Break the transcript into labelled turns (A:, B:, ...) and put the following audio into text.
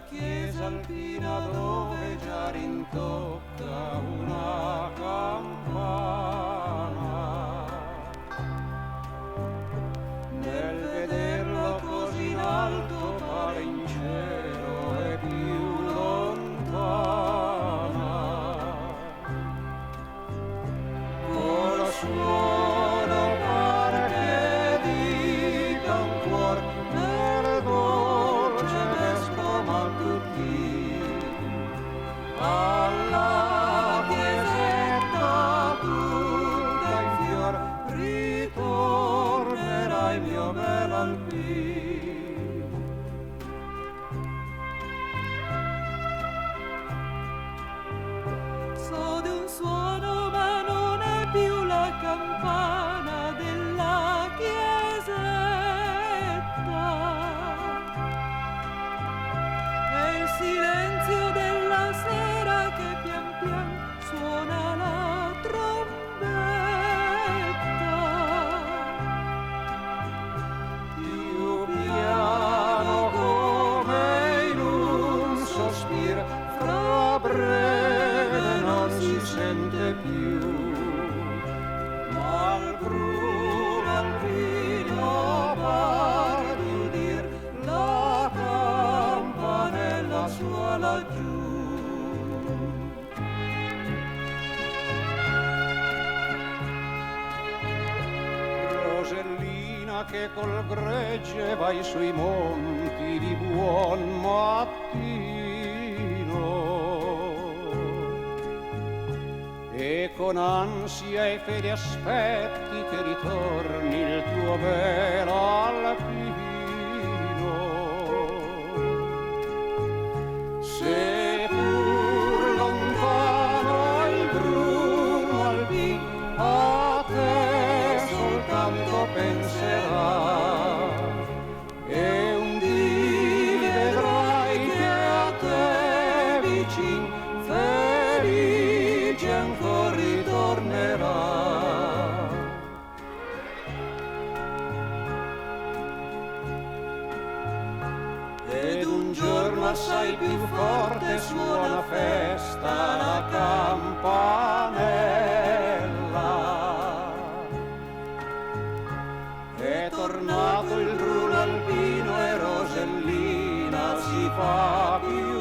A: chiesa alpina dove già rintocca una campana. Nel vederlo così in alto pare in cielo e più lontana. Con lo suono pare che dica un cuor nel dolce vescovo mattutin. Alla chiesetta tutta in fior ritornerai mio bel alpin. So di un suono ma non è più la campana della chiesetta, è il silenzio della sera che pian pian suona la trombetta. Più piano come in un sospiro, fra breve non si sente più, ma il bruno alpino par di udir la campanella sua laggiù. Rosellina che col gregge vai sui monti di buon mattino e con ansia e fede aspetti che ritorni il tuo bel alpino. Seppur lontano il bruno alpin a te soltanto penserà, e un dì vedrai che a te vicin felice ancora ritornerà. Ed un giorno assai più forte suona festa la campanella. È tornato il bruno alpino e Rosellina si fa più